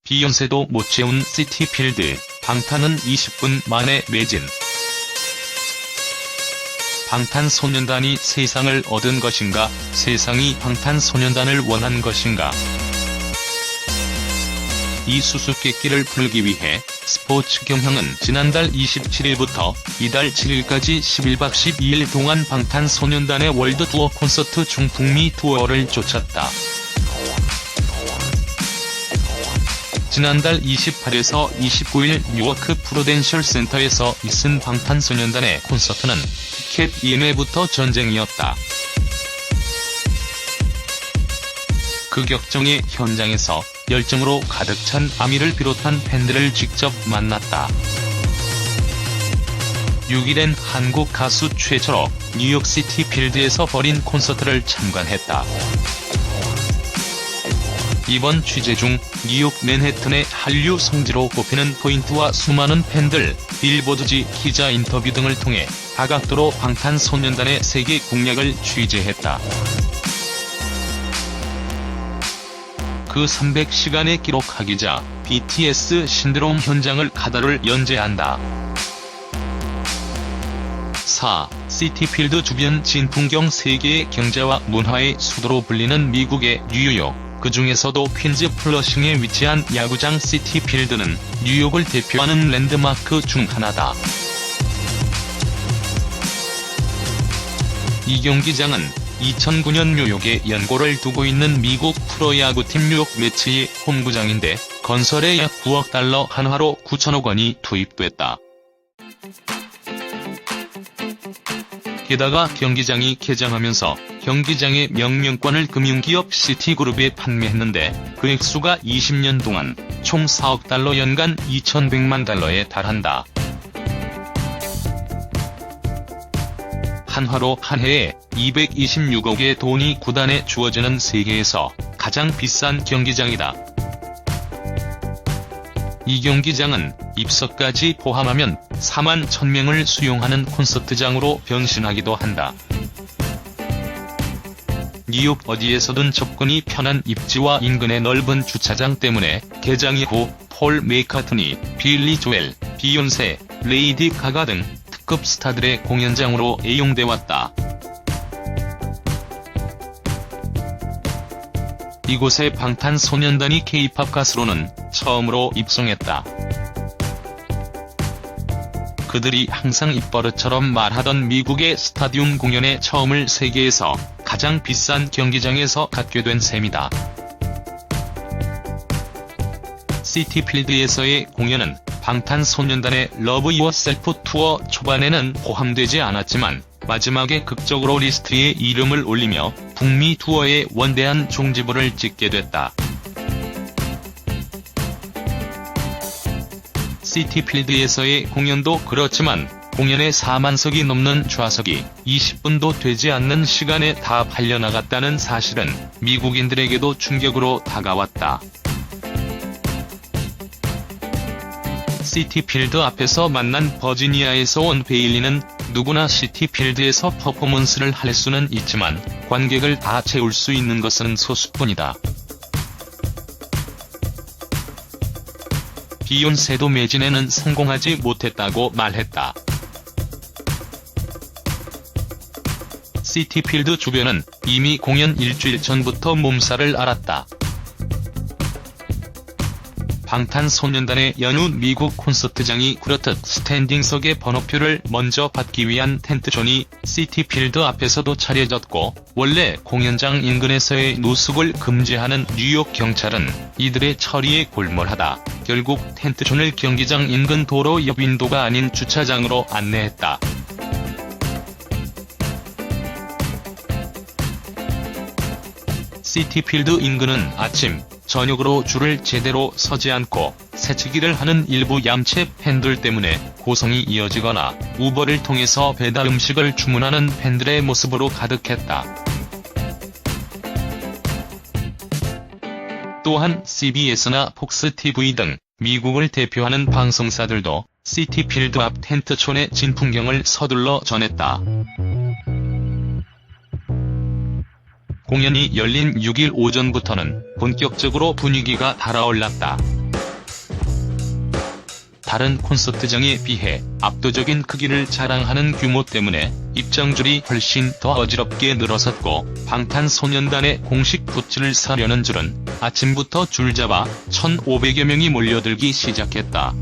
비욘세도 못 채운 시티필드, 방탄은 20분 만에 매진. 방탄소년단이 세상을 얻은 것인가, 세상이 방탄소년단을 원한 것인가. 이 수수께끼를 풀기 위해 스포츠 경향은 지난달 27일부터 이달 7일까지 11박 12일 동안 방탄소년단의 월드 투어 콘서트 중북미 투어를 쫓았다. 지난달 28일에서 29일 뉴워크 프루덴셜 센터에서 있은 방탄소년단의 콘서트는 티켓 예매부터 전쟁이었다. 극역정의 현장에서 열정으로 가득 찬 아미를 비롯한 팬들을 직접 만났다. 6일엔 한국 가수 최철호, 뉴욕시티 필드에서 벌인 콘서트를 참관했다. 이번 취재 중 뉴욕 맨해튼의 한류 성지로 꼽히는 포인트와 수많은 팬들, 빌보드지 기자 인터뷰 등을 통해 다각도로 방탄소년단의 세계 공략을 취재했다. 그 300시간의 기록하기자 BTS 신드롬 현장을 가다를 연재한다. 4. 시티필드 주변 진풍경 세계의 경제와 문화의 수도로 불리는 미국의 뉴욕, 그 중에서도 퀸즈 플러싱에 위치한 야구장 시티필드는 뉴욕을 대표하는 랜드마크 중 하나다. 이 경기장은 2009년 뉴욕에 연고를 두고 있는 미국 프로야구팀 뉴욕 매츠의 홈구장인데 건설에 약 9억 달러 한화로 9천억 원이 투입됐다. 게다가 경기장이 개장하면서 경기장의 명명권을 금융기업 시티그룹에 판매했는데 그 액수가 20년 동안 총 4억 달러 연간 2,100만 달러에 달한다. 한화로 한 해에 226억의 돈이 구단에 주어지는 세계에서 가장 비싼 경기장이다. 이 경기장은 입석까지 포함하면 4만 1,000명을 수용하는 콘서트장으로 변신하기도 한다. 뉴욕 어디에서든 접근이 편한 입지와 인근의 넓은 주차장 때문에 개장 이후 폴 맥카트니, 빌리 조엘, 비욘세, 레이디 가가 등 특급 스타들의 공연장으로 애용돼 왔다. 이곳에 방탄소년단이 K-팝 가수로는 처음으로 입성했다. 그들이 항상 입버릇처럼 말하던 미국의 스타디움 공연의 처음을 세계에서 가장 비싼 경기장에서 갖게 된 셈이다. 시티필드에서의 공연은 방탄소년단의 러브 유어셀프 투어 초반에는 포함되지 않았지만 마지막에 극적으로 리스트에 이름을 올리며 북미 투어의 원대한 종지부를 찍게 됐다. 시티필드에서의 공연도 그렇지만 공연의 4만석이 넘는 좌석이 20분도 되지 않는 시간에 다 팔려나갔다는 사실은 미국인들에게도 충격으로 다가왔다. 시티필드 앞에서 만난 버지니아에서 온 베일리는 누구나 시티필드에서 퍼포먼스를 할 수는 있지만 관객을 다 채울 수 있는 것은 소수뿐이다. 비욘세도 매진에는 성공하지 못했다고 말했다. 시티필드 주변은 이미 공연 일주일 전부터 몸살을 앓았다. 방탄소년단의 연휴 미국 콘서트장이 그렇듯 스탠딩석의 번호표를 먼저 받기 위한 텐트존이 시티필드 앞에서도 차려졌고 원래 공연장 인근에서의 노숙을 금지하는 뉴욕 경찰은 이들의 처리에 골몰하다 결국 텐트존을 경기장 인근 도로 옆 윈도가 아닌 주차장으로 안내했다. 시티필드 인근은 아침, 저녁으로 줄을 제대로 서지 않고 새치기를 하는 일부 얌체 팬들 때문에 고성이 이어지거나 우버를 통해서 배달 음식을 주문하는 팬들의 모습으로 가득했다. 또한 CBS나 폭스 TV 등 미국을 대표하는 방송사들도 시티필드 앞 텐트촌의 진풍경을 서둘러 전했다. 공연이 열린 6일 오전부터는 본격적으로 분위기가 달아올랐다. 다른 콘서트장에 비해 압도적인 크기를 자랑하는 규모 때문에 입장줄이 훨씬 더 어지럽게 늘어섰고, 방탄소년단의 공식 굿즈를 사려는 줄은 아침부터 줄잡아 1,500여 명이 몰려들기 시작했다.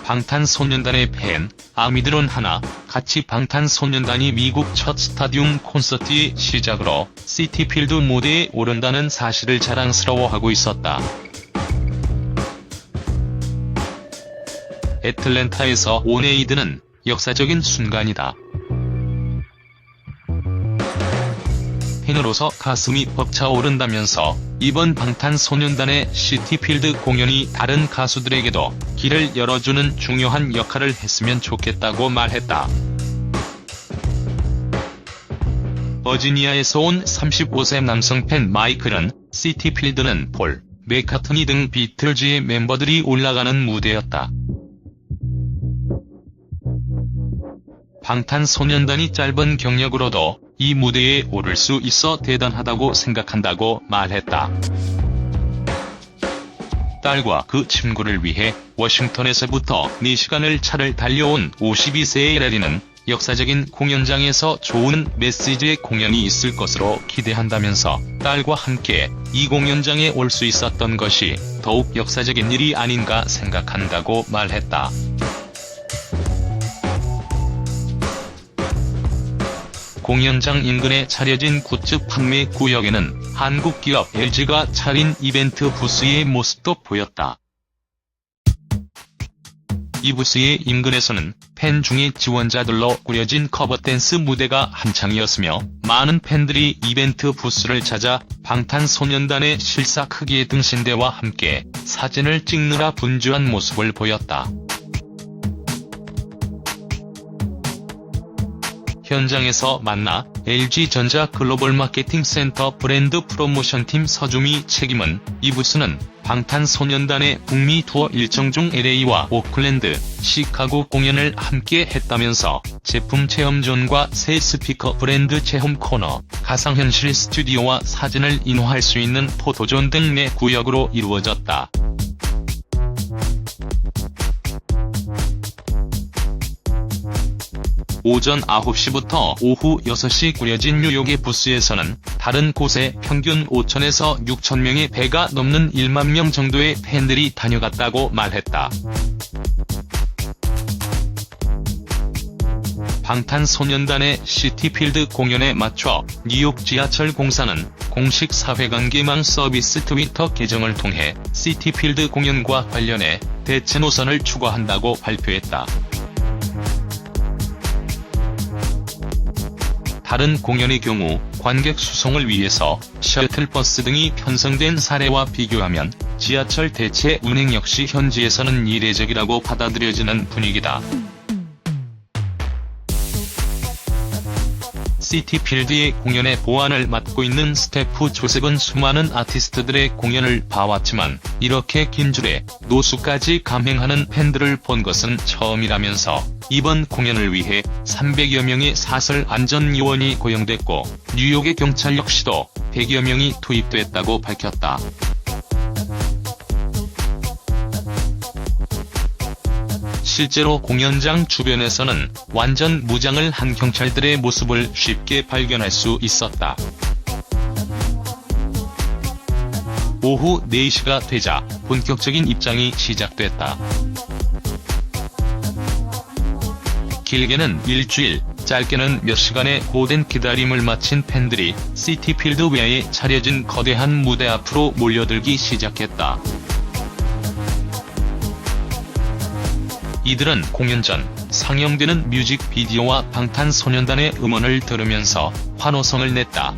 방탄소년단의 팬, 아미들은 하나 같이 방탄소년단이 미국 첫 스타디움 콘서트의 시작으로 시티필드 무대에 오른다는 사실을 자랑스러워하고 있었다. 애틀랜타에서 오네이드는 역사적인 순간이다. 팬으로서 가슴이 벅차오른다면서 이번 방탄소년단의 시티필드 공연이 다른 가수들에게도 길을 열어주는 중요한 역할을 했으면 좋겠다고 말했다. 버지니아에서 온 35세 남성 팬 마이클은 시티필드는 폴 맥카트니 등 비틀즈의 멤버들이 올라가는 무대였다. 방탄소년단이 짧은 경력으로도 이 무대에 오를 수 있어 대단하다고 생각한다고 말했다. 딸과 그 친구를 위해 워싱턴에서부터 4시간을 차를 달려온 52세의 레리는 역사적인 공연장에서 좋은 메시지의 공연이 있을 것으로 기대한다면서 딸과 함께 이 공연장에 올 수 있었던 것이 더욱 역사적인 일이 아닌가 생각한다고 말했다. 공연장 인근에 차려진 굿즈 판매 구역에는 한국 기업 LG가 차린 이벤트 부스의 모습도 보였다. 이 부스의 인근에서는 팬 중의 지원자들로 꾸려진 커버댄스 무대가 한창이었으며, 많은 팬들이 이벤트 부스를 찾아 방탄소년단의 실사 크기의 등신대와 함께 사진을 찍느라 분주한 모습을 보였다. 현장에서 만나 LG전자 글로벌 마케팅 센터 브랜드 프로모션팀 서주미 책임은 이 부스는 방탄소년단의 북미 투어 일정 중 LA와 오클랜드, 시카고 공연을 함께 했다면서 제품 체험존과 새 스피커 브랜드 체험 코너, 가상현실 스튜디오와 사진을 인화할 수 있는 포토존 등 4구역으로 이루어졌다. 오전 9시부터 오후 6시 꾸려진 뉴욕의 부스에서는 다른 곳에 평균 5,000에서 6,000명의 배가 넘는 1만 명 정도의 팬들이 다녀갔다고 말했다. 방탄소년단의 시티필드 공연에 맞춰 뉴욕 지하철 공사는 공식 사회관계망 서비스 트위터 계정을 통해 시티필드 공연과 관련해 대체 노선을 추가한다고 발표했다. 다른 공연의 경우 관객 수송을 위해서 셔틀버스 등이 편성된 사례와 비교하면 지하철 대체 운행 역시 현지에서는 이례적이라고 받아들여지는 분위기다. 시티필드의 공연의 보안을 맡고 있는 스태프 조셉은 수많은 아티스트들의 공연을 봐왔지만 이렇게 긴 줄에 노숙까지 감행하는 팬들을 본 것은 처음이라면서 이번 공연을 위해 300여 명의 사설 안전요원이 고용됐고 뉴욕의 경찰 역시도 100여 명이 투입됐다고 밝혔다. 실제로 공연장 주변에서는 완전 무장을 한 경찰들의 모습을 쉽게 발견할 수 있었다. 오후 4시가 되자 본격적인 입장이 시작됐다. 길게는 일주일, 짧게는 몇 시간의 고된 기다림을 마친 팬들이 시티필드 외에 차려진 거대한 무대 앞으로 몰려들기 시작했다. 이들은 공연 전 상영되는 뮤직비디오와 방탄소년단의 음원을 들으면서 환호성을 냈다.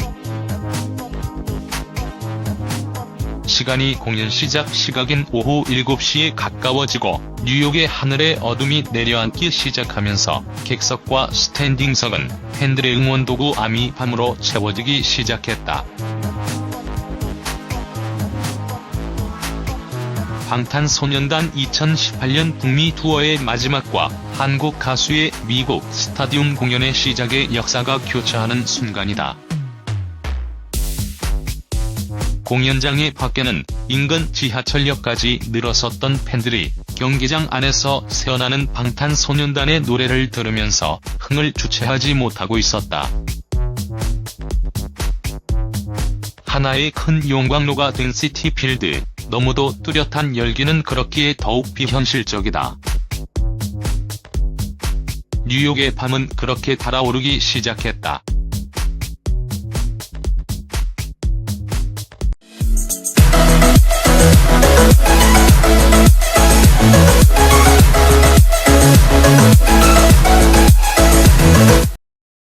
시간이 공연 시작 시각인 오후 7시에 가까워지고 뉴욕의 하늘에 어둠이 내려앉기 시작하면서 객석과 스탠딩석은 팬들의 응원도구 아미 밤으로 채워지기 시작했다. 방탄소년단 2018년 북미 투어의 마지막과 한국 가수의 미국 스타디움 공연의 시작의 역사가 교차하는 순간이다. 공연장의 밖에는 인근 지하철역까지 늘어섰던 팬들이 경기장 안에서 새어나는 방탄소년단의 노래를 들으면서 흥을 주체하지 못하고 있었다. 하나의 큰 용광로가 된 시티필드, 너무도 뚜렷한 열기는 그렇기에 더욱 비현실적이다. 뉴욕의 밤은 그렇게 달아오르기 시작했다.